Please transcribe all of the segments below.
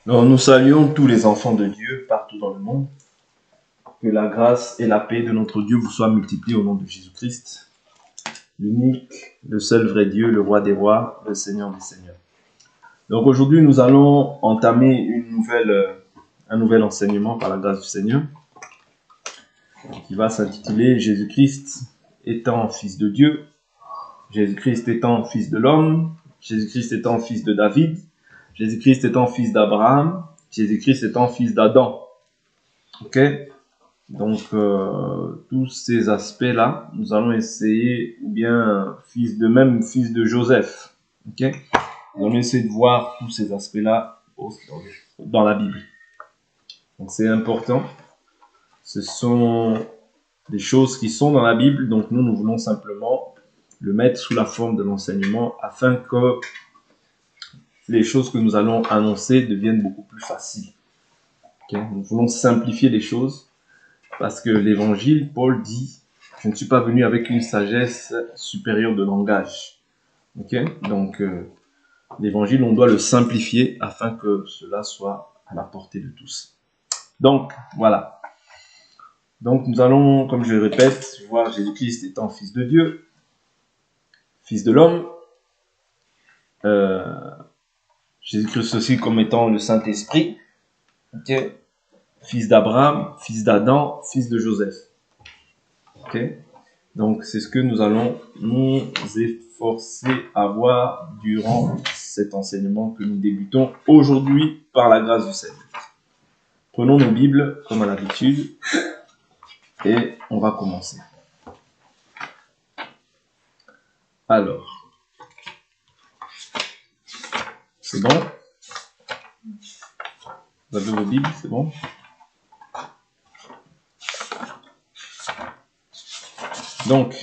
Donc, nous saluons tous les enfants de Dieu partout dans le monde. Que la grâce et la paix de notre Dieu vous soient multipliées au nom de Jésus-Christ, l'unique, le seul vrai Dieu, le roi des rois, le Seigneur des seigneurs. Donc aujourd'hui, nous allons entamer un nouvel enseignement par la grâce du Seigneur qui va s'intituler Jésus-Christ étant fils de Dieu, Jésus-Christ étant fils de l'homme, Jésus-Christ étant fils de David, Jésus-Christ étant fils d'Abraham, Jésus-Christ étant fils d'Adam. Ok? Donc, tous ces aspects-là, nous allons essayer, ou bien fils de Joseph. Ok? Nous allons essayer de voir tous ces aspects-là dans la Bible. Donc, c'est important. Ce sont des choses qui sont dans la Bible, donc nous voulons simplement le mettre sous la forme de l'enseignement afin que les choses que nous allons annoncer deviennent beaucoup plus faciles. Okay? Nous voulons simplifier les choses parce que l'évangile, Paul dit, je ne suis pas venu avec une sagesse supérieure de langage. Okay? Donc, l'évangile, on doit le simplifier afin que cela soit à la portée de tous. Donc, voilà. Donc, nous allons, comme je le répète, voir Jésus-Christ étant fils de Dieu, fils de l'homme, Jésus-Christ aussi comme étant le Saint-Esprit, okay? Fils d'Abraham, fils d'Adam, fils de Joseph. Okay? Donc, c'est ce que nous allons nous efforcer à voir durant cet enseignement que nous débutons aujourd'hui par la grâce du Seigneur. Prenons nos Bibles comme à l'habitude et on va commencer. Alors, c'est bon? Vous avez vos Bibles, c'est bon? Donc,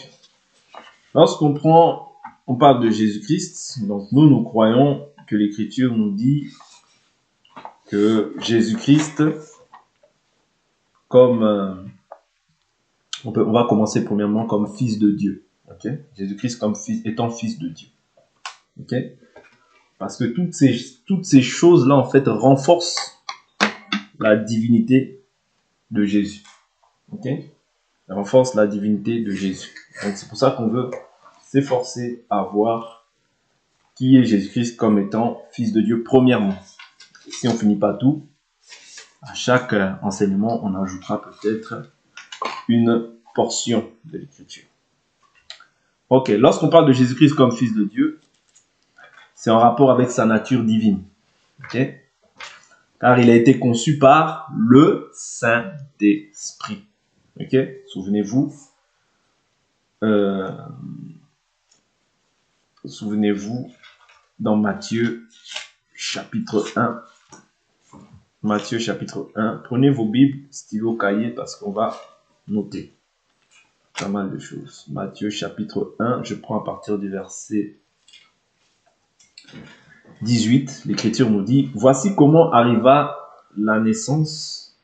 on parle de Jésus-Christ, donc nous croyons que l'Écriture nous dit que Jésus-Christ, comme on va commencer premièrement comme fils de Dieu, ok? Jésus-Christ comme étant fils de Dieu, ok? Parce que toutes ces choses-là en fait renforcent la divinité de Jésus, ok? Renforcent la divinité de Jésus. Donc c'est pour ça qu'on veut s'efforcer à voir qui est Jésus-Christ comme étant fils de Dieu premièrement. Si on finit pas tout, à chaque enseignement, on ajoutera peut-être une portion de l'Écriture. Ok, lorsqu'on parle de Jésus-Christ comme fils de Dieu, c'est en rapport avec sa nature divine. Ok? Car il a été conçu par le Saint-Esprit. Ok? Souvenez-vous dans Matthieu chapitre 1. Matthieu chapitre 1. Prenez vos Bibles, stylo, cahier, parce qu'on va noter pas mal de choses. Matthieu chapitre 1, je prends à partir du verset 18. L'Écriture nous dit, voici comment arriva la naissance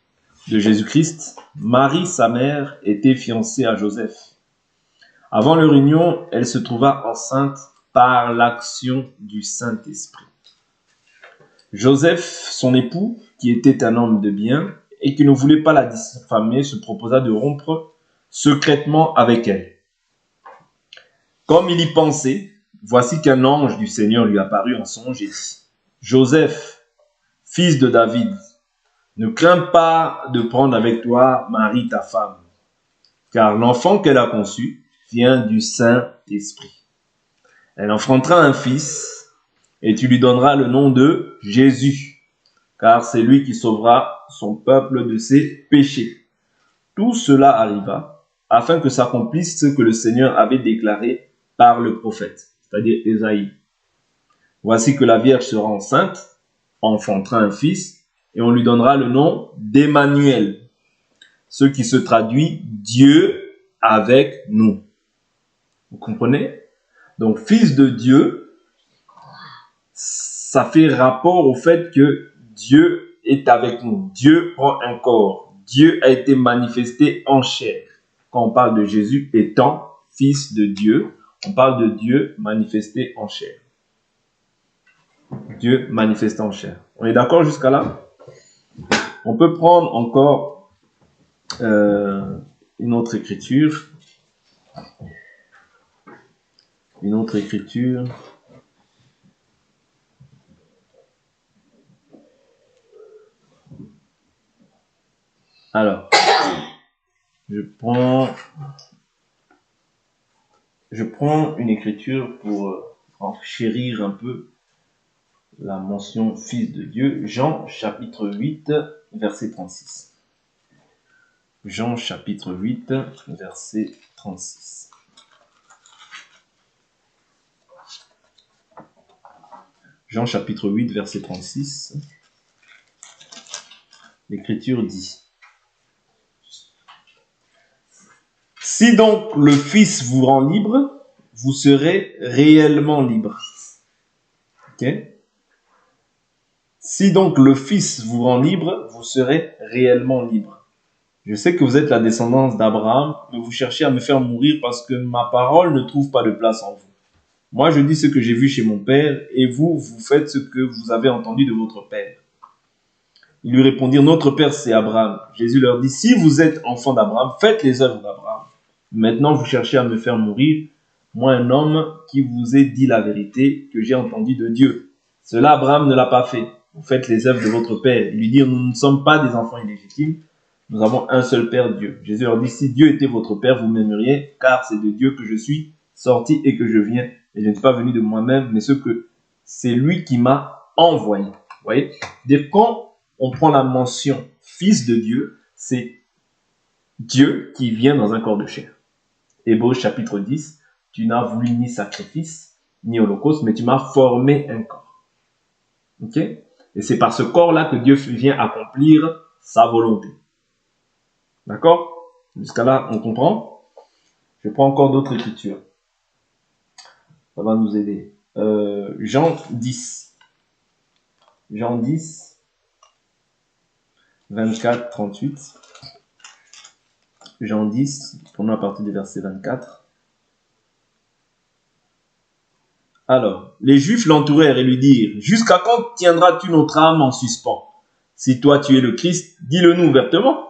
de Jésus-Christ. Marie, sa mère, était fiancée à Joseph. Avant leur union, elle se trouva enceinte par l'action du Saint-Esprit. Joseph, son époux, qui était un homme de bien et qui ne voulait pas la diffamer, se proposa de rompre secrètement avec elle. Comme il y pensait, voici qu'un ange du Seigneur lui apparut en songe et dit, Joseph, fils de David, ne crains pas de prendre avec toi Marie ta femme, car l'enfant qu'elle a conçu vient du Saint-Esprit. Elle enfantera un fils et tu lui donneras le nom de Jésus, car c'est lui qui sauvera son peuple de ses péchés. Tout cela arriva afin que s'accomplisse ce que le Seigneur avait déclaré par le prophète, c'est-à-dire Ésaïe. Voici que la Vierge sera enceinte, enfantera un fils, et on lui donnera le nom d'Emmanuel, ce qui se traduit Dieu avec nous. Vous comprenez? Donc, fils de Dieu, ça fait rapport au fait que Dieu est avec nous. Dieu prend un corps. Dieu a été manifesté en chair. Quand on parle de Jésus étant fils de Dieu, on parle de Dieu manifesté en chair. Dieu manifesté en chair. On est d'accord jusqu'à là? On peut prendre encore une autre écriture. Une autre écriture. Alors, je prends une écriture pour enchérir un peu la mention Fils de Dieu. Jean chapitre 8, verset 36. Jean chapitre 8, verset 36. Jean chapitre 8, verset 36. L'Écriture dit: si donc le Fils vous rend libre, vous serez réellement libre. Ok? Si donc le Fils vous rend libre, vous serez réellement libre. Je sais que vous êtes la descendance d'Abraham, mais vous cherchez à me faire mourir parce que ma parole ne trouve pas de place en vous. Moi, je dis ce que j'ai vu chez mon père, et vous, vous faites ce que vous avez entendu de votre père. Ils lui répondirent: notre père, c'est Abraham. Jésus leur dit: si vous êtes enfants d'Abraham, faites les œuvres d'Abraham. Maintenant, vous cherchez à me faire mourir, moi, un homme qui vous ai dit la vérité que j'ai entendue de Dieu. Cela, Abraham ne l'a pas fait. Vous faites les œuvres de votre père. Ils lui dirent: nous ne sommes pas des enfants illégitimes, nous avons un seul Père, Dieu. Jésus leur dit: si Dieu était votre Père, vous m'aimeriez, car c'est de Dieu que je suis sorti et que je viens. Et je ne suis pas venu de moi-même, mais c'est lui qui m'a envoyé. Vous voyez? Dès quand on prend la mention Fils de Dieu, c'est Dieu qui vient dans un corps de chair. Hébreux chapitre 10, tu n'as voulu ni sacrifice, ni holocauste, mais tu m'as formé un corps. Ok? Et c'est par ce corps-là que Dieu vient accomplir sa volonté. D'accord? Jusqu'à là, on comprend? Je prends encore d'autres écritures. Ça va nous aider. Jean 10. Jean 10, 24, 38. Jean 10, prenons à partir du verset 24. Alors, les Juifs l'entourèrent et lui dirent: jusqu'à quand tiendras-tu notre âme en suspens? Si toi tu es le Christ, dis-le-nous ouvertement.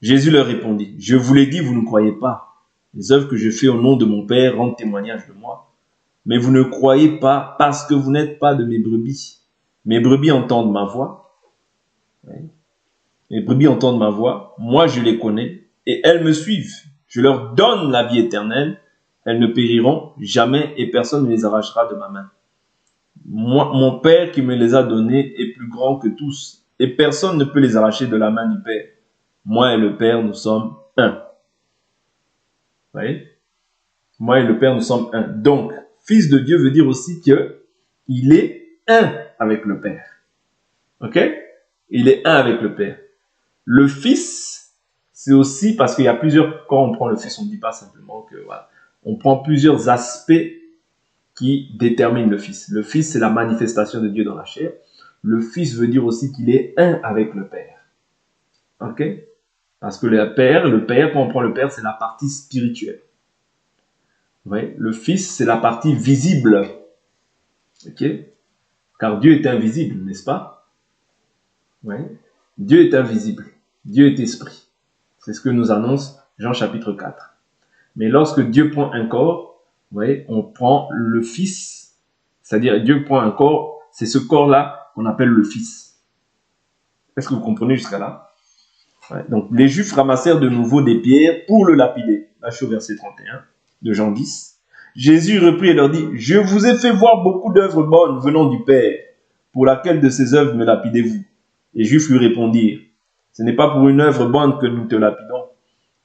Jésus leur répondit: je vous l'ai dit, vous ne croyez pas. Les œuvres que je fais au nom de mon Père rendent témoignage de moi. Mais vous ne croyez pas parce que vous n'êtes pas de mes brebis. Mes brebis entendent ma voix. Mes brebis entendent ma voix. Moi, je les connais et elles me suivent. Je leur donne la vie éternelle. Elles ne périront jamais et personne ne les arrachera de ma main. Moi, mon Père qui me les a donnés est plus grand que tous et personne ne peut les arracher de la main du Père. Moi et le Père, nous sommes un. Vous voyez? Moi et le Père, nous sommes un. Donc, Fils de Dieu veut dire aussi qu'il est un avec le Père. Ok? Il est un avec le Père. Le Fils, c'est aussi parce qu'il y a plusieurs... Quand on prend le Fils, on ne dit pas simplement que... Voilà, on prend plusieurs aspects qui déterminent le Fils. Le Fils, c'est la manifestation de Dieu dans la chair. Le Fils veut dire aussi qu'il est un avec le Père. Ok? Parce que le Père, quand on prend le Père, c'est la partie spirituelle. Oui, le Fils, c'est la partie visible. Ok? Car Dieu est invisible, n'est-ce pas? Oui. Dieu est invisible. Dieu est esprit. C'est ce que nous annonce Jean chapitre 4. Mais lorsque Dieu prend un corps, oui, on prend le Fils. C'est-à-dire, Dieu prend un corps, c'est ce corps-là qu'on appelle le Fils. Est-ce que vous comprenez jusqu'à là? Ouais. Donc, les Juifs ramassèrent de nouveau des pierres pour le lapider. Là, je suis au verset 31 de Jean 10. Jésus reprit et leur dit: je vous ai fait voir beaucoup d'œuvres bonnes venant du Père. Pour laquelle de ces œuvres me lapidez-vous? Les Juifs lui répondirent: ce n'est pas pour une œuvre bonne que nous te lapidons,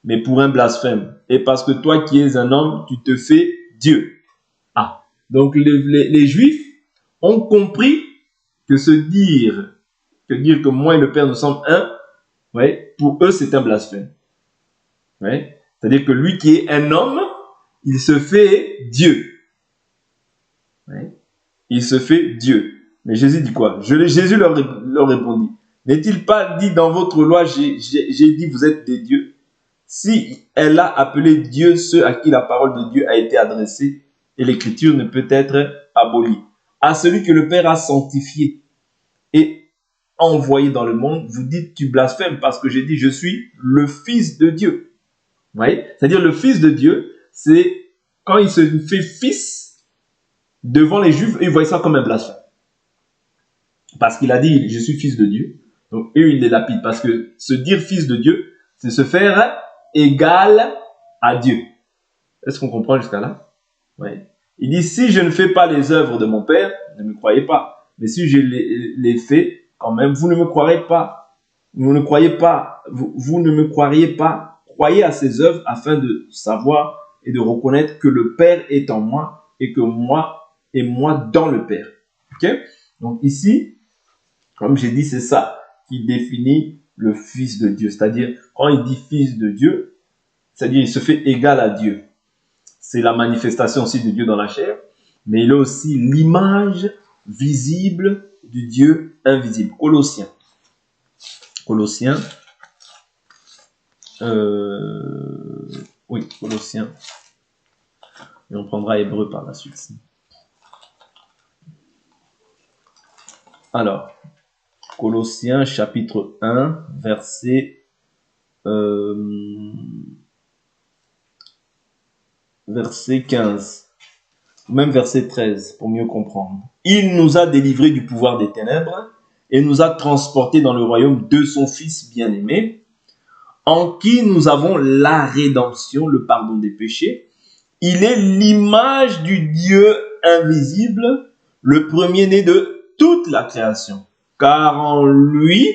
mais pour un blasphème. Et parce que toi qui es un homme, tu te fais Dieu. Ah, donc les Juifs ont compris que dire que moi et le Père nous sommes un, ouais, pour eux c'est un blasphème. Ouais. C'est-à-dire que lui qui est un homme, il se fait Dieu. Ouais. Il se fait Dieu. Mais Jésus dit quoi? Jésus leur répondit: n'est-il pas dit dans votre loi, j'ai dit vous êtes des dieux? Si elle a appelé Dieu ceux à qui la parole de Dieu a été adressée, et l'écriture ne peut être abolie. à celui que le Père a sanctifié et envoyé dans le monde, vous dites tu blasphèmes parce que j'ai dit je suis le Fils de Dieu. Vous voyez? C'est-à-dire le Fils de Dieu, c'est quand il se fait fils devant les Juifs, ils voient ça comme un blasphème. Parce qu'il a dit je suis fils de Dieu. Donc eux ils les lapident parce que se dire fils de Dieu, c'est se faire égal à Dieu. Est-ce qu'on comprend jusqu'à là? Oui. Il dit si je ne fais pas les œuvres de mon Père, ne me croyez pas. Mais si je les fais, quand même, vous ne me croirez pas. Vous ne croyez pas. Vous ne me croiriez pas. Croyez à ces œuvres afin de savoir et de reconnaître que le Père est en moi et que moi dans le Père. Ok? Donc ici, comme j'ai dit, c'est ça qui définit le Fils de Dieu. C'est-à-dire, quand il dit Fils de Dieu, c'est-à-dire il se fait égal à Dieu. C'est la manifestation aussi de Dieu dans la chair, mais il est aussi l'image visible du Dieu invisible. Colossiens. Colossiens. Oui, Colossiens. Et on prendra Hébreu par la suite. Alors, Colossiens chapitre 1, verset 15, même verset 13, pour mieux comprendre. Il nous a délivrés du pouvoir des ténèbres et nous a transportés dans le royaume de son Fils bien-aimé, en qui nous avons la rédemption, le pardon des péchés. Il est l'image du Dieu invisible, le premier-né de toute la création. Car en lui,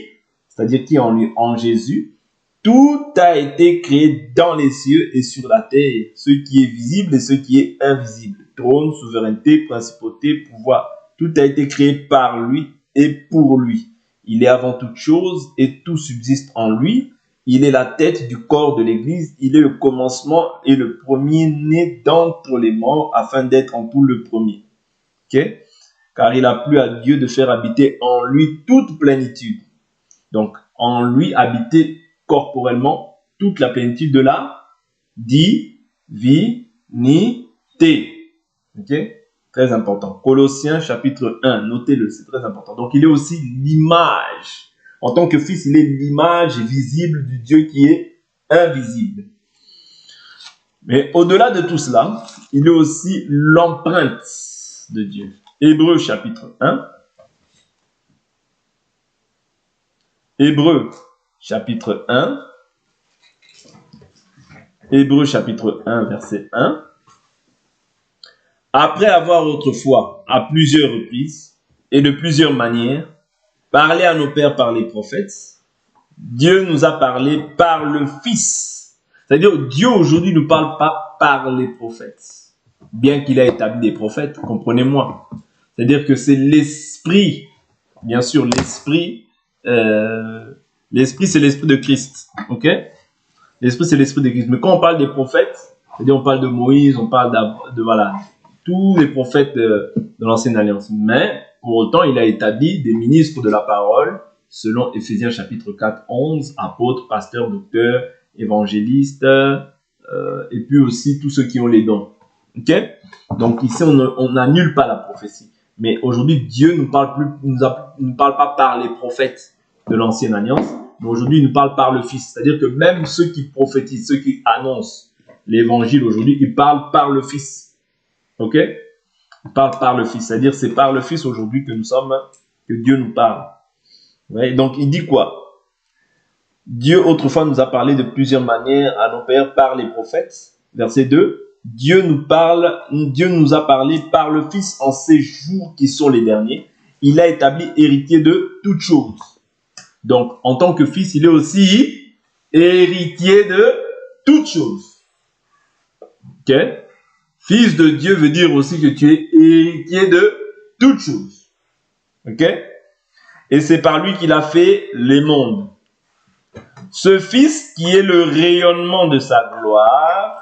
c'est-à-dire qui en lui, en Jésus, tout a été créé dans les cieux et sur la terre, ce qui est visible et ce qui est invisible. Trône, souveraineté, principauté, pouvoir, tout a été créé par lui et pour lui. Il est avant toute chose et tout subsiste en lui. Il est la tête du corps de l'Église. Il est le commencement et le premier-né d'entre les morts afin d'être en tout le premier. Okay? Car il a plu à Dieu de faire habiter en lui toute plénitude. Donc, en lui habiter corporellement toute la plénitude de la divinité. Ok? Très important. Colossiens chapitre 1, notez-le, c'est très important. Donc, il est aussi l'image. En tant que fils, il est l'image visible du Dieu qui est invisible. Mais au-delà de tout cela, il est aussi l'empreinte de Dieu. Hébreux chapitre 1. Hébreux chapitre 1. Hébreux chapitre 1, verset 1. Après avoir autrefois, à plusieurs reprises et de plusieurs manières, parlé à nos pères par les prophètes, Dieu nous a parlé par le Fils. C'est-à-dire, Dieu aujourd'hui ne nous parle pas par les prophètes. Bien qu'il ait établi des prophètes, comprenez-moi. C'est-à-dire que c'est l'esprit, bien sûr, l'esprit, c'est l'esprit de Christ. Ok? L'esprit, c'est l'esprit de Christ. Mais quand on parle des prophètes, c'est-à-dire on parle de Moïse, on parle de voilà, tous les prophètes de l'Ancienne Alliance. Mais, pour autant, il a établi des ministres de la parole, selon Éphésiens chapitre 4, 11, apôtres, pasteurs, docteurs, évangélistes, et puis aussi tous ceux qui ont les dons. Ok? Donc ici, on n'annule pas la prophétie. Mais aujourd'hui, Dieu ne nous parle pas par les prophètes de l'Ancienne Alliance, mais aujourd'hui, il nous parle par le Fils. C'est-à-dire que même ceux qui prophétisent, ceux qui annoncent l'évangile aujourd'hui, ils parlent par le Fils. Ok? Ils parlent par le Fils. C'est-à-dire c'est par le Fils aujourd'hui que Dieu nous parle. Ouais, donc il dit quoi? Dieu autrefois nous a parlé de plusieurs manières à nos pères par les prophètes. Verset 2. Dieu nous a parlé par le Fils en ces jours qui sont les derniers. Il a établi héritier de toutes choses. Donc, en tant que fils, il est aussi héritier de toutes choses. Ok? Fils de Dieu veut dire aussi que tu es héritier de toutes choses. Ok? Et c'est par lui qu'il a fait les mondes. Ce Fils qui est le rayonnement de sa gloire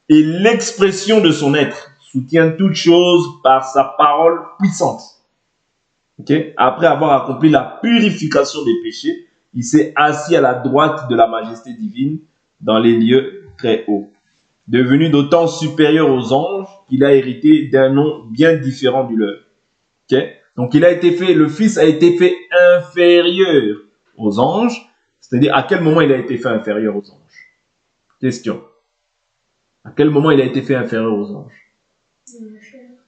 et l'expression de son être soutient toutes choses par sa parole puissante. Okay? Après avoir accompli la purification des péchés, il s'est assis à la droite de la majesté divine dans les lieux très hauts. Devenu d'autant supérieur aux anges qu'il a hérité d'un nom bien différent du leur. Ok? Donc le Fils a été fait inférieur aux anges. C'est-à-dire, à quel moment il a été fait inférieur aux anges? Question. À quel moment il a été fait inférieur aux anges?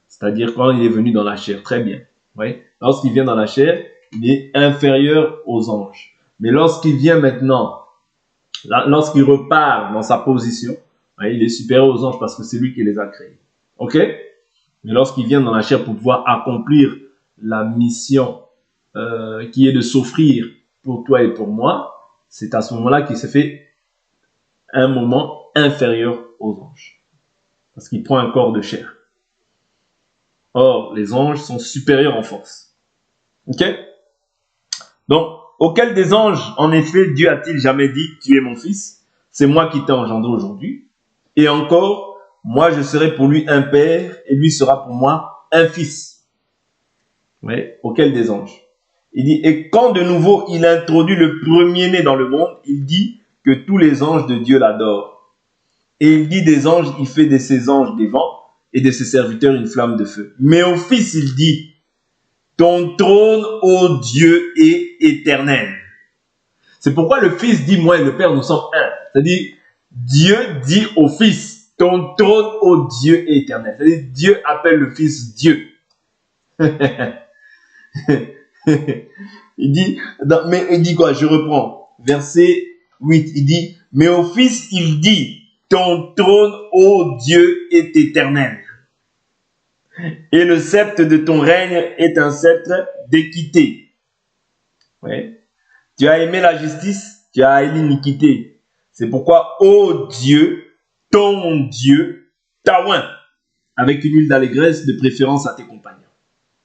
C'est-à-dire quand il est venu dans la chair. Très bien. Oui. Lorsqu'il vient dans la chair, il est inférieur aux anges. Mais lorsqu'il vient maintenant, lorsqu'il repart dans sa position, il est supérieur aux anges parce que c'est lui qui les a créés. Ok? Mais lorsqu'il vient dans la chair pour pouvoir accomplir la mission qui est de s'offrir pour toi et pour moi, c'est à ce moment-là qu'il se fait un moment inférieur aux anges. Parce qu'il prend un corps de chair. Or, les anges sont supérieurs en force. Ok? Donc, auquel des anges, en effet, Dieu a-t-il jamais dit, tu es mon fils, c'est moi qui t'ai engendré aujourd'hui. Et encore, moi je serai pour lui un père, et lui sera pour moi un fils. Oui, auquel des anges. Il dit, et quand de nouveau il introduit le premier-né dans le monde, il dit que tous les anges de Dieu l'adorent. Et il dit des anges, il fait de ses anges des vents, et de ses serviteurs une flamme de feu. Mais au fils, il dit, ton trône, ô Dieu, est éternel. C'est pourquoi le Fils dit, moi et le Père, nous sommes un. C'est-à-dire, Dieu dit au Fils, ton trône, ô Dieu, est éternel. C'est-à-dire, Dieu appelle le Fils Dieu. Il dit quoi? Je reprends. Verset 8, il dit, mais au Fils, il dit, ton trône, ô Dieu, est éternel. Et le sceptre de ton règne est un sceptre d'équité. Oui. Tu as aimé la justice, tu as haï l'iniquité. C'est pourquoi, ô Dieu, ton Dieu, t'a oint avec une huile d'allégresse de préférence à tes compagnons.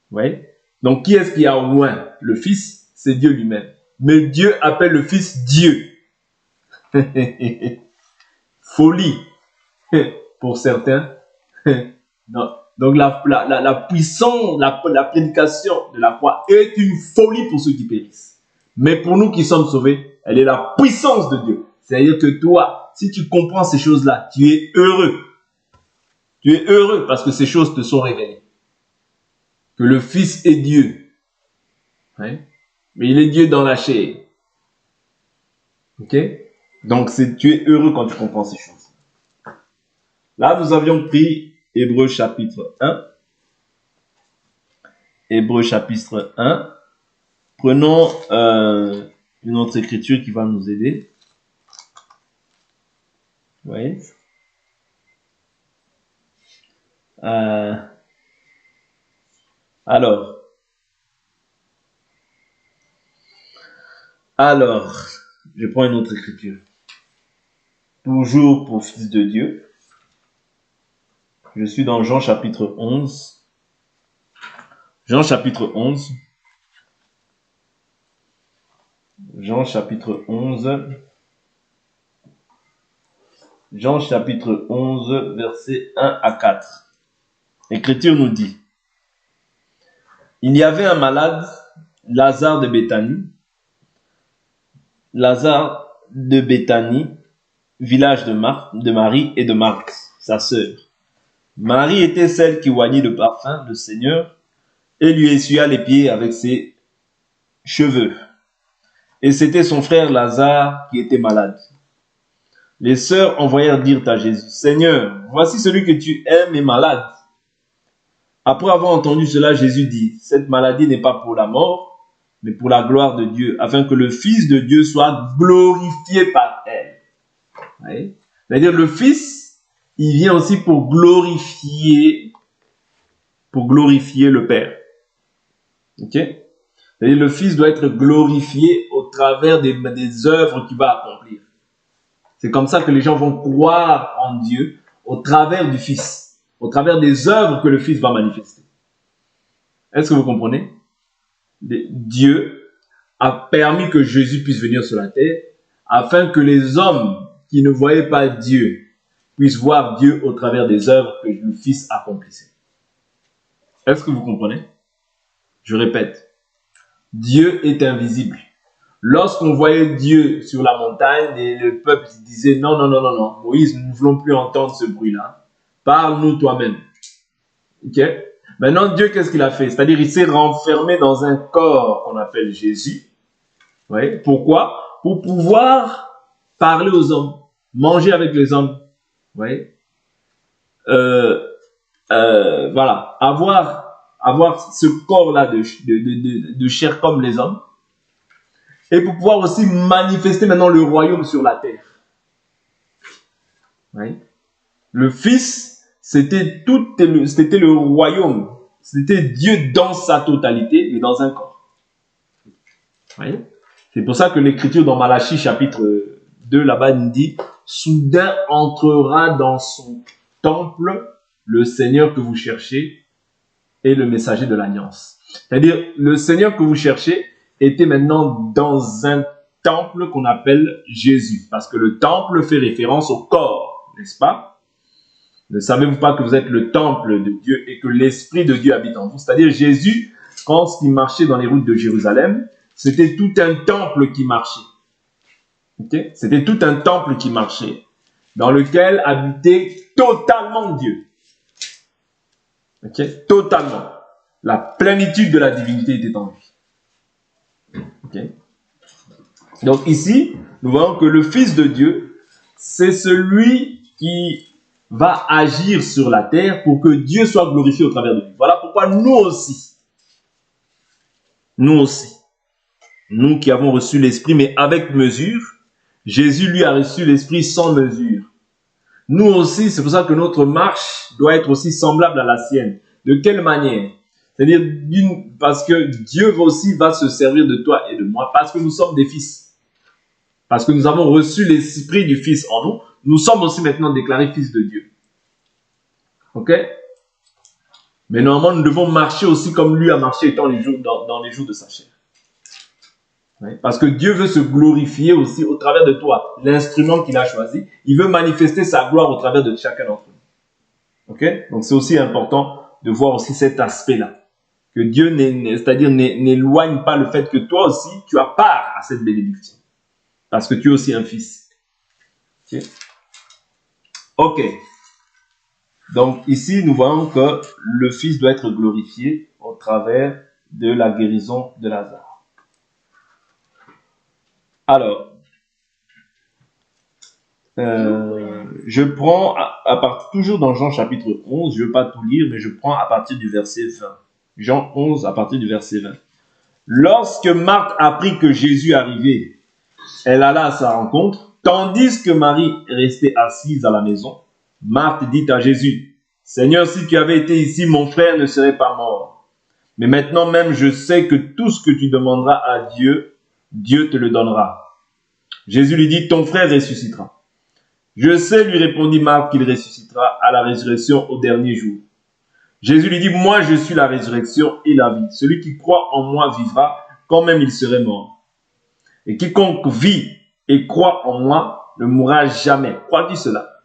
Oui. Donc, qui est-ce qui a oint le Fils? C'est Dieu lui-même. Mais Dieu appelle le Fils Dieu. Folie pour certains. Non. Donc, la puissance, la prédication de la croix est une folie pour ceux qui périssent. Mais pour nous qui sommes sauvés, elle est la puissance de Dieu. C'est-à-dire que toi, si tu comprends ces choses-là, tu es heureux. Tu es heureux parce que ces choses te sont révélées. Que le Fils est Dieu. Hein? Mais il est Dieu dans la chair. Ok? Donc, tu es heureux quand tu comprends ces choses. Là, nous avions pris Hébreux chapitre 1. Hébreux chapitre 1. Prenons une autre écriture qui va nous aider. Oui. Alors, je prends une autre écriture. Toujours pour Fils de Dieu. Je suis dans Jean chapitre 11. Jean chapitre 11. Jean chapitre 11. Jean chapitre 11, versets 1 à 4. L'écriture nous dit, il y avait un malade, Lazare de Béthanie. Lazare de Béthanie, village de Marie et de Marthe, sa sœur. Marie était celle qui oignit le parfum, le Seigneur, et lui essuya les pieds avec ses cheveux. Et c'était son frère Lazare qui était malade. Les sœurs envoyèrent dire à Jésus, Seigneur, voici celui que tu aimes est malade. Après avoir entendu cela, Jésus dit, cette maladie n'est pas pour la mort, mais pour la gloire de Dieu, afin que le Fils de Dieu soit glorifié par elle. Oui. C'est-à-dire le Fils, il vient aussi pour glorifier le Père. Ok? C'est-à-dire le Fils doit être glorifié au travers des œuvres qu'il va accomplir. C'est comme ça que les gens vont croire en Dieu au travers du Fils, au travers des œuvres que le Fils va manifester. Est-ce que vous comprenez? Dieu a permis que Jésus puisse venir sur la terre afin que les hommes qui ne voyaient pas Dieu puissent voir Dieu au travers des œuvres que le Fils accomplissait. Est-ce que vous comprenez? Je répète, Dieu est invisible. Lorsqu'on voyait Dieu sur la montagne, et le peuple disait non, Moïse, nous ne voulons plus entendre ce bruit-là. Parle-nous toi-même. Ok? Maintenant, Dieu, qu'est-ce qu'il a fait? C'est-à-dire, il s'est renfermé dans un corps qu'on appelle Jésus. Oui. Pourquoi? Pour pouvoir parler aux hommes, manger avec les hommes. Oui. Voilà. Avoir ce corps-là de chair comme les hommes. Et pour pouvoir aussi manifester maintenant le royaume sur la terre. Oui. Le Fils, c'était le royaume. C'était Dieu dans sa totalité, mais dans un corps. Oui. C'est pour ça que l'Écriture dans Malachie chapitre 2, là-bas, nous dit « Soudain entrera dans son temple le Seigneur que vous cherchez et le messager de l'alliance. » C'est-à-dire, le Seigneur que vous cherchez était maintenant dans un temple qu'on appelle Jésus. Parce que le temple fait référence au corps, n'est-ce pas? Ne savez-vous pas que vous êtes le temple de Dieu et que l'Esprit de Dieu habite en vous? C'est-à-dire, Jésus, quand il marchait dans les routes de Jérusalem, c'était tout un temple qui marchait. Okay? C'était tout un temple qui marchait, dans lequel habitait totalement Dieu. Okay? Totalement. La plénitude de la divinité était en lui. Okay? Donc ici, nous voyons que le Fils de Dieu, c'est celui qui va agir sur la terre pour que Dieu soit glorifié au travers de lui. Voilà pourquoi nous aussi, nous qui avons reçu l'Esprit, mais avec mesure, Jésus lui a reçu l'Esprit sans mesure. Nous aussi, c'est pour ça que notre marche doit être aussi semblable à la sienne. De quelle manière? C'est-à-dire, parce que Dieu aussi va se servir de toi et de moi, parce que nous sommes des fils. Parce que nous avons reçu l'Esprit du Fils en nous, nous sommes aussi maintenant déclarés fils de Dieu. Ok? Mais normalement, nous devons marcher aussi comme lui a marché dans les jours de sa chair. Oui, parce que Dieu veut se glorifier aussi au travers de toi, l'instrument qu'il a choisi. Il veut manifester sa gloire au travers de chacun d'entre nous. Ok? Donc c'est aussi important de voir aussi cet aspect-là. Que Dieu, c'est-à-dire n'éloigne pas le fait que toi aussi, tu as part à cette bénédiction. Parce que tu es aussi un fils. Ok? Ok. Donc ici, nous voyons que le Fils doit être glorifié au travers de la guérison de Lazare. Alors, je prends à partir, toujours dans Jean chapitre 11, je ne veux pas tout lire, mais je prends à partir du verset 20. Jean 11 à partir du verset 20. Lorsque Marthe apprit que Jésus arrivait, elle alla à sa rencontre, tandis que Marie restait assise à la maison. Marthe dit à Jésus, « Seigneur, si tu avais été ici, mon frère ne serait pas mort. Mais maintenant même, je sais que tout ce que tu demanderas à Dieu, Dieu te le donnera. » Jésus lui dit, « Ton frère ressuscitera. » Je sais, lui répondit Marthe, qu'il ressuscitera à la résurrection au dernier jour. Jésus lui dit, « Moi, je suis la résurrection et la vie. Celui qui croit en moi vivra, quand même il serait mort. Et quiconque vit et croit en moi ne mourra jamais. » Crois-tu cela?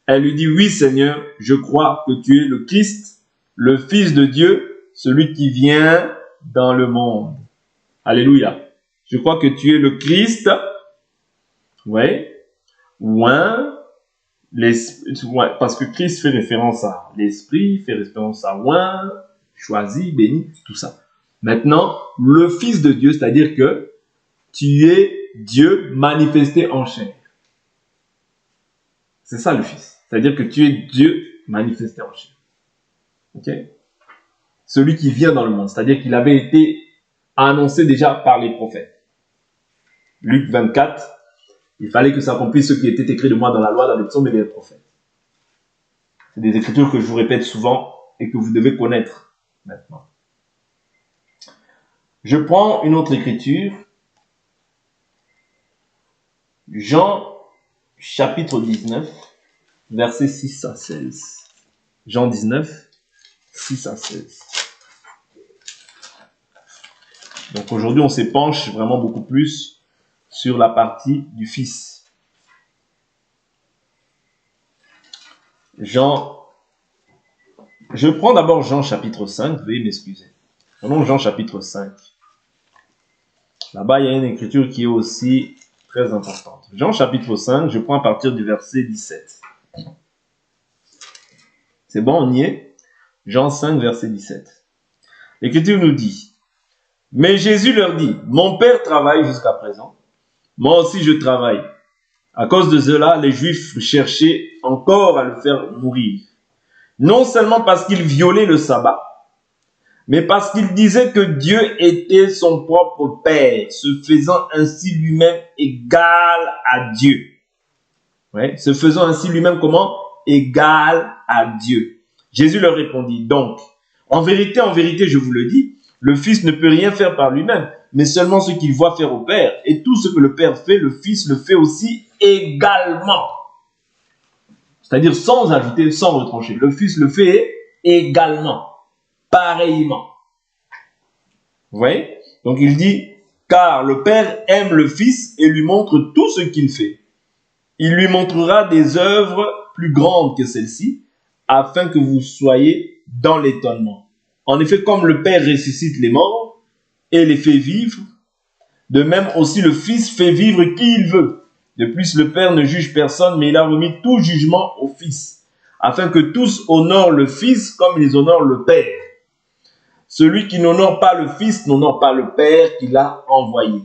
Elle lui dit, « Oui, Seigneur, je crois que tu es le Christ, le Fils de Dieu, celui qui vient dans le monde. » Alléluia. Je crois que tu es le Christ. Oui. Parce que Christ fait référence à l'Esprit, fait référence à oint, choisi, béni, tout ça. Maintenant, le Fils de Dieu, c'est-à-dire que tu es Dieu manifesté en chair. C'est ça le Fils. C'est-à-dire que tu es Dieu manifesté en chair. Ok? Celui qui vient dans le monde. C'est-à-dire qu'il avait été annoncé déjà par les prophètes. Luc 24, il fallait que s'accomplisse ce qui était écrit de moi dans la loi, dans les psaumes et les prophètes. C'est des écritures que je vous répète souvent et que vous devez connaître maintenant. Je prends une autre écriture. Jean chapitre 19, versets 6 à 16. Jean 19, 6 à 16. Donc aujourd'hui, on s'épanche vraiment beaucoup plus sur la partie du Fils. Je prends d'abord Jean chapitre 5, veuillez m'excuser. Prenons Jean chapitre 5. Là-bas, il y a une écriture qui est aussi très importante. Jean chapitre 5, je prends à partir du verset 17. C'est bon, on y est? Jean 5, verset 17. L'Écriture nous dit, « Mais Jésus leur dit, mon Père travaille jusqu'à présent, moi aussi je travaille. » À cause de cela, les Juifs cherchaient encore à le faire mourir. Non seulement parce qu'il violait le sabbat, mais parce qu'il disait que Dieu était son propre Père, se faisant ainsi lui-même égal à Dieu. Ouais, se faisant ainsi lui-même comment? Égal à Dieu. Jésus leur répondit, donc, en vérité, je vous le dis, le Fils ne peut rien faire par lui-même, mais seulement ce qu'il voit faire au Père. Et tout ce que le Père fait, le Fils le fait aussi également. C'est-à-dire sans ajouter, sans retrancher. Le Fils le fait également, pareillement. Vous voyez? Donc il dit, car le Père aime le Fils et lui montre tout ce qu'il fait. Il lui montrera des œuvres plus grandes que celles-ci, afin que vous soyez dans l'étonnement. En effet, comme le Père ressuscite les morts et les fait vivre, de même aussi le Fils fait vivre qui il veut. De plus, le Père ne juge personne, mais il a remis tout jugement au Fils, afin que tous honorent le Fils comme ils honorent le Père. Celui qui n'honore pas le Fils n'honore pas le Père qui l'a envoyé.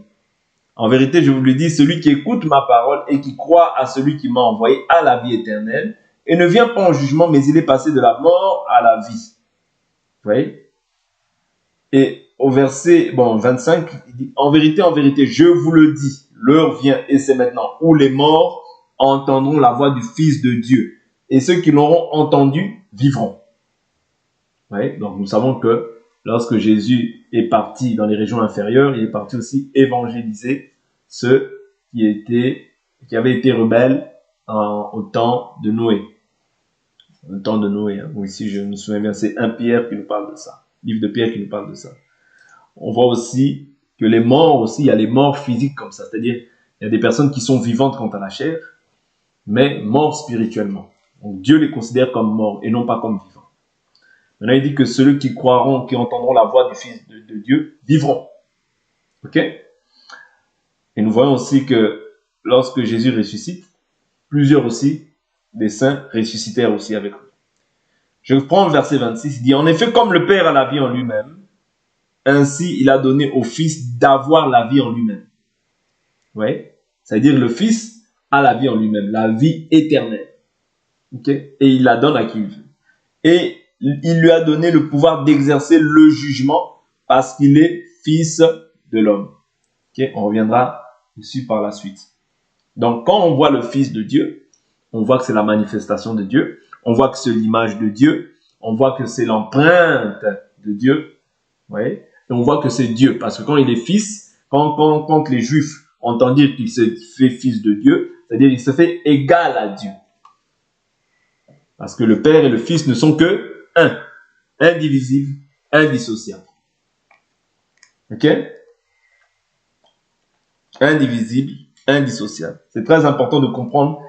En vérité, je vous le dis, celui qui écoute ma parole et qui croit à celui qui m'a envoyé a la vie éternelle, et ne vient pas en jugement, mais il est passé de la mort à la vie. Vous voyez? Et au verset 25, il dit, en vérité, je vous le dis, l'heure vient, et c'est maintenant, où les morts entendront la voix du Fils de Dieu, et ceux qui l'auront entendu vivront. Vous voyez? Donc nous savons que lorsque Jésus est parti dans les régions inférieures, il est parti aussi évangéliser ceux qui avaient été rebelles au temps de Noé. Le temps de Noé, hein. Ici, je me souviens bien, c'est 1 Pierre qui nous parle de ça. Livre de Pierre qui nous parle de ça. On voit aussi que les morts aussi, il y a les morts physiques comme ça. C'est-à-dire, il y a des personnes qui sont vivantes quant à la chair, mais morts spirituellement. Donc Dieu les considère comme morts et non pas comme vivants. Maintenant, il dit que ceux qui croiront, qui entendront la voix du Fils de Dieu, vivront. Ok? Et nous voyons aussi que lorsque Jésus ressuscite, plusieurs aussi des saints ressuscitèrent aussi avec lui. Je prends le verset 26, il dit, en effet, comme le Père a la vie en lui-même, ainsi il a donné au Fils d'avoir la vie en lui-même. Vous voyez? C'est-à-dire le Fils a la vie en lui-même, la vie éternelle. Ok? Et il la donne à qui il veut. Et il lui a donné le pouvoir d'exercer le jugement parce qu'il est Fils de l'homme. Ok? On reviendra dessus par la suite. Donc, quand on voit le Fils de Dieu, on voit que c'est la manifestation de Dieu, on voit que c'est l'image de Dieu, on voit que c'est l'empreinte de Dieu, vous voyez? Et on voit que c'est Dieu, parce que quand il est Fils, quand les Juifs entendent dire qu'il se fait Fils de Dieu, c'est-à-dire qu'il se fait égal à Dieu. Parce que le Père et le Fils ne sont que un, indivisible, indissociable. Ok? Indivisible, indissociable. C'est très important de comprendre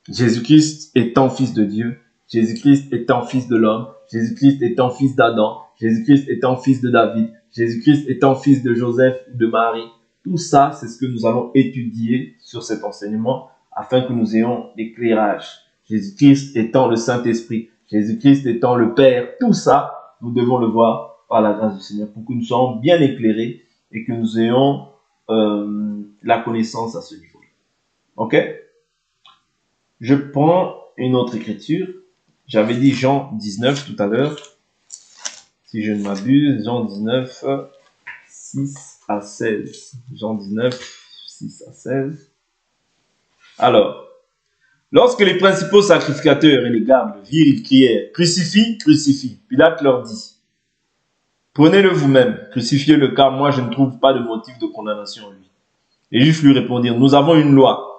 Jésus-Christ étant Fils de Dieu, Jésus-Christ étant Fils de l'homme, Jésus-Christ étant Fils d'Adam, Jésus-Christ étant Fils de David, Jésus-Christ étant Fils de Joseph, de Marie. Tout ça, c'est ce que nous allons étudier sur cet enseignement afin que nous ayons l'éclairage. Jésus-Christ étant le Saint-Esprit, Jésus-Christ étant le Père, tout ça, nous devons le voir par la grâce du Seigneur pour que nous soyons bien éclairés et que nous ayons la connaissance à ce niveau. Ok? Je prends une autre écriture. J'avais dit Jean 19 tout à l'heure. Si je ne m'abuse, Jean 19, 6 à 16. Jean 19, 6 à 16. Alors, lorsque les principaux sacrificateurs et les gardes le virent, ils crièrent, « Crucifie, crucifie !» Pilate leur dit, « Prenez-le vous-même, crucifiez-le, car moi je ne trouve pas de motif de condamnation en lui. » Les Juifs lui répondirent, « Nous avons une loi.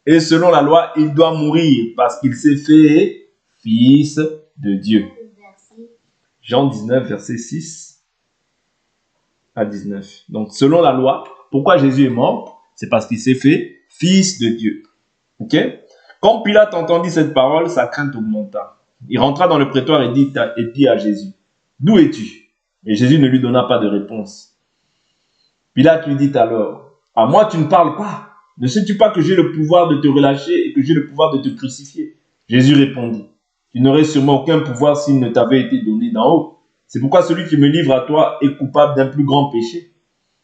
Et selon la loi, il doit mourir parce qu'il s'est fait Fils de Dieu. » Jean 19, verset 6 à 19. Donc, selon la loi, pourquoi Jésus est mort? C'est parce qu'il s'est fait Fils de Dieu. Ok? Quand Pilate entendit cette parole, sa crainte augmenta. Il rentra dans le prétoire et dit à Jésus, « D'où es-tu » Et Jésus ne lui donna pas de réponse. Pilate lui dit alors, « À moi tu ne parles pas. Ne sais-tu pas que j'ai le pouvoir de te relâcher et que j'ai le pouvoir de te crucifier ?» Jésus répondit, Tu n'aurais sûrement aucun pouvoir s'il ne t'avait été donné d'en haut. C'est pourquoi celui qui me livre à toi est coupable d'un plus grand péché.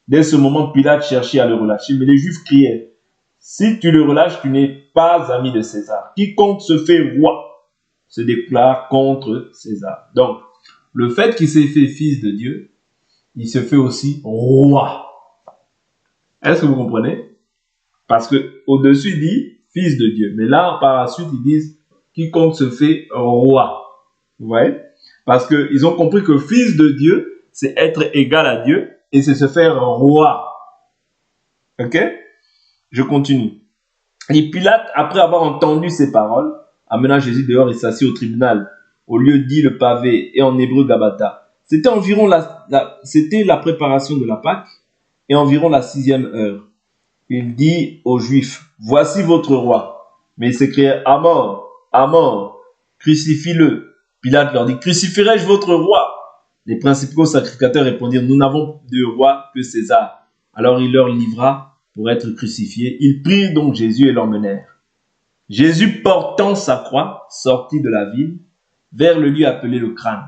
Dès ce moment, Pilate cherchait à le relâcher, mais les Juifs criaient, si tu le relâches, tu n'es pas ami de César. Quiconque se fait roi se déclare contre César. Donc, le fait qu'il s'est fait fils de Dieu, il se fait aussi roi. Est-ce que vous comprenez? Parce que au-dessus, il dit fils de Dieu. Mais là, par la suite, ils disent quiconque se fait roi. Vous voyez? Parce qu'ils ont compris que fils de Dieu, c'est être égal à Dieu et c'est se faire roi. Ok? Je continue. Et Pilate, après avoir entendu ces paroles, amena Jésus dehors et s'assit au tribunal, au lieu dit le pavé et en hébreu Gabata. C'était environ la préparation de la Pâque et environ la 6e heure. Il dit aux Juifs, voici votre roi. Mais ils s'écriaient, à mort, crucifie-le. Pilate leur dit, crucifierai-je votre roi? Les principaux sacrificateurs répondirent, nous n'avons de roi que César. Alors il leur livra pour être crucifié. Ils prirent donc Jésus et l'emmenèrent. Jésus, portant sa croix, sortit de la ville vers le lieu appelé le crâne,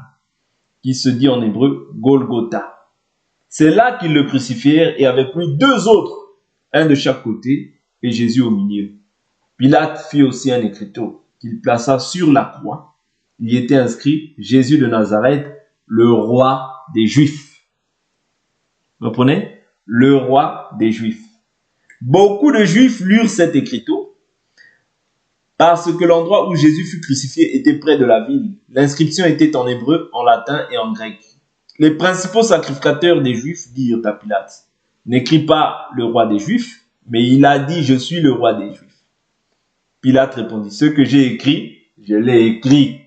qui se dit en hébreu Golgotha. C'est là qu'ils le crucifièrent et avec lui 2 autres, un de chaque côté et Jésus au milieu. Pilate fit aussi un écriteau qu'il plaça sur la croix. Il y était inscrit Jésus de Nazareth, le roi des Juifs. Vous comprenez? Le roi des Juifs. Beaucoup de Juifs lurent cet écriteau parce que l'endroit où Jésus fut crucifié était près de la ville. L'inscription était en hébreu, en latin et en grec. Les principaux sacrificateurs des Juifs dirent à Pilate, n'écris pas le roi des Juifs, mais il a dit, je suis le roi des Juifs. Pilate répondit, ce que j'ai écrit, je l'ai écrit.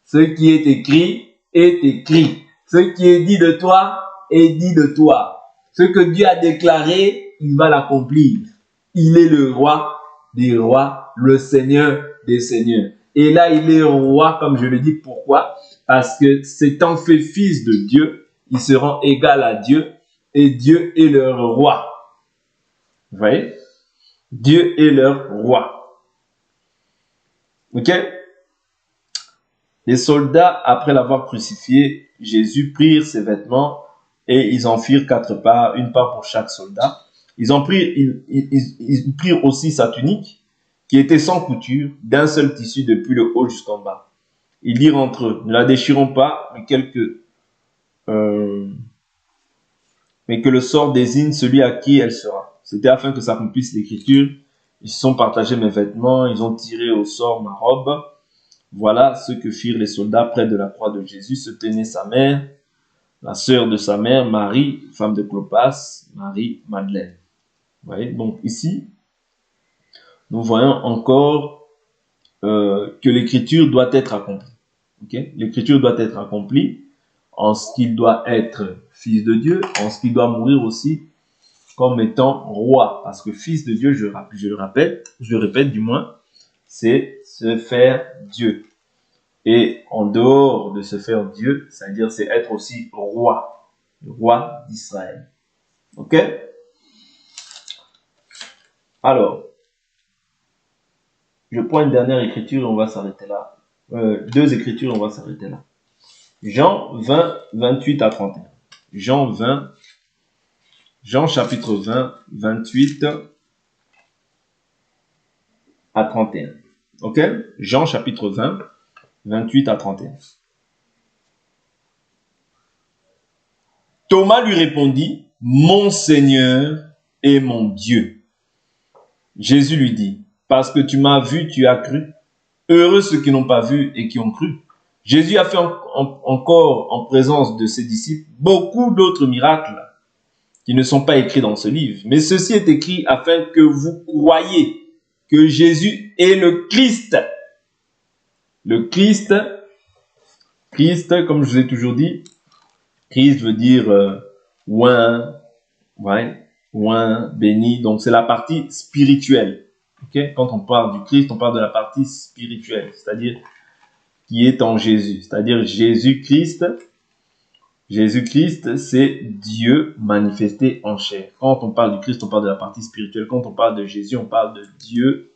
Ce qui est écrit, est écrit. Ce qui est dit de toi, est dit de toi. Ce que Dieu a déclaré, il va l'accomplir. Il est le roi des rois, le Seigneur des seigneurs. Et là, il est roi, comme je le dis. Pourquoi? Parce que s'étant fait fils de Dieu, il se rend égal à Dieu et Dieu est leur roi. Vous voyez? Dieu est leur roi. Ok? Les soldats, après l'avoir crucifié, Jésus prirent ses vêtements et ils en firent 4 parts, une part pour chaque soldat. Ils prirent aussi sa tunique, qui était sans couture, d'un seul tissu depuis le haut jusqu'en bas. Ils dirent entre eux, ne la déchirons pas, mais que le sort désigne celui à qui elle sera. C'était afin que s'accomplisse l'écriture. Ils se sont partagés mes vêtements, ils ont tiré au sort ma robe. Voilà ce que firent les soldats près de la croix de Jésus. Se tenait sa mère, la sœur de sa mère, Marie, femme de Clopas, Marie, Madeleine. Vous voyez, donc ici, nous voyons encore que l'écriture doit être accomplie. Okay? L'écriture doit être accomplie en ce qu'il doit être fils de Dieu, en ce qu'il doit mourir aussi comme étant roi. Parce que fils de Dieu, je le répète du moins, c'est se faire Dieu. Et en dehors de se faire Dieu, c'est-à-dire c'est être aussi roi, le roi d'Israël. Ok? Alors, je prends une dernière écriture et on va s'arrêter là. 2 écritures, on va s'arrêter là. Jean 20, 28 à 31. Jean chapitre 20, 28 à 31. Ok? Jean chapitre 20, 28 à 31. Thomas lui répondit, mon Seigneur et mon Dieu. Jésus lui dit, parce que tu m'as vu, tu as cru. Heureux ceux qui n'ont pas vu et qui ont cru. Jésus a fait encore en présence de ses disciples beaucoup d'autres miracles qui ne sont pas écrits dans ce livre. Mais ceci est écrit afin que vous croyiez que Jésus est le Christ. Le Christ, comme je vous ai toujours dit, Christ veut dire oint, ouais, oint, béni. Donc c'est la partie spirituelle. Okay? Quand on parle du Christ, on parle de la partie spirituelle, c'est-à-dire qui est en Jésus. C'est-à-dire Jésus-Christ. Jésus-Christ, c'est Dieu manifesté en chair. Quand on parle du Christ, on parle de la partie spirituelle. Quand on parle de Jésus, on parle de Dieu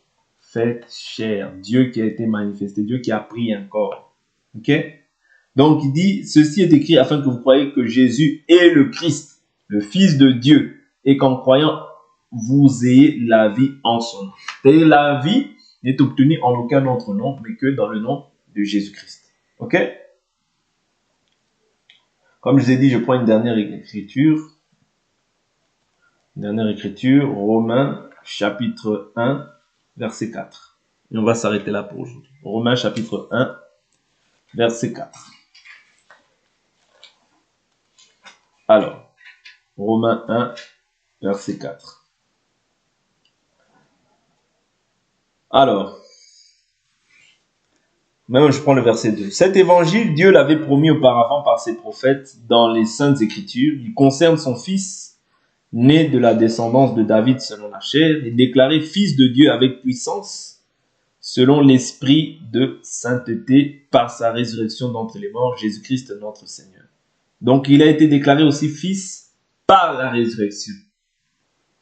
fait chair. Dieu qui a été manifesté, Dieu qui a pris un corps. Ok? Donc il dit, ceci est écrit afin que vous croyiez que Jésus est le Christ, le Fils de Dieu, et qu'en croyant, vous ayez la vie en son nom. C'est-à-dire la vie n'est obtenue en aucun autre nom, mais que dans le nom de Jésus-Christ. Ok? Comme je vous ai dit, je prends une dernière écriture. Romains chapitre 1, verset 4. Et on va s'arrêter là pour aujourd'hui. Romains chapitre 1, verset 4. Alors, Romains 1, verset 4. Alors, même je prends le verset 2. Cet évangile, Dieu l'avait promis auparavant par ses prophètes dans les Saintes Écritures. Il concerne son Fils, né de la descendance de David selon la chair, et déclaré Fils de Dieu avec puissance, selon l'Esprit de sainteté, par sa résurrection d'entre les morts, Jésus-Christ notre Seigneur. Donc il a été déclaré aussi Fils par la résurrection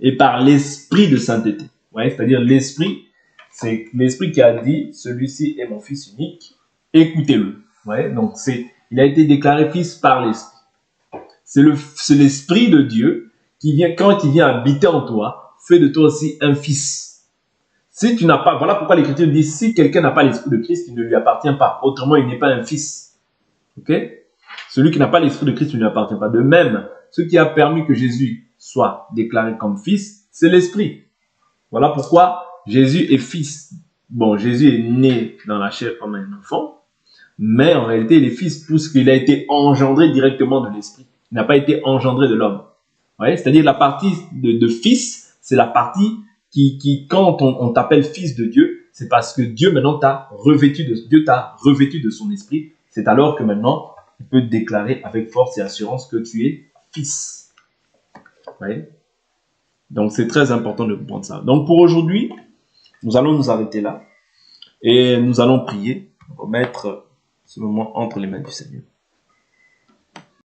et par l'Esprit de sainteté. Ouais, c'est-à-dire l'Esprit, c'est l'Esprit qui a dit, celui-ci est mon Fils unique, écoutez-le. Ouais, donc il a été déclaré Fils par l'Esprit. C'est l'Esprit de Dieu qui vient, quand il vient habiter en toi, fait de toi aussi un fils. Si tu n'as pas, voilà pourquoi l'Écriture dit, si quelqu'un n'a pas l'Esprit de Christ, il ne lui appartient pas. Autrement, il n'est pas un fils. Ok? Celui qui n'a pas l'Esprit de Christ ne lui appartient pas. De même, ce qui a permis que Jésus soit déclaré comme fils, c'est l'Esprit. Voilà pourquoi Jésus est fils. Bon, Jésus est né dans la chair comme un enfant, mais en réalité, il est fils puisqu'il a été engendré directement de l'Esprit. Il n'a pas été engendré de l'homme. C'est-à-dire la partie de fils, c'est la partie qui quand on t'appelle fils de Dieu, c'est parce que Dieu maintenant t'a revêtu de son esprit. C'est alors que maintenant, il peut te déclarer avec force et assurance que tu es fils. Donc c'est très important de comprendre ça. Donc pour aujourd'hui, nous allons nous arrêter là et nous allons prier, remettre ce moment entre les mains du Seigneur.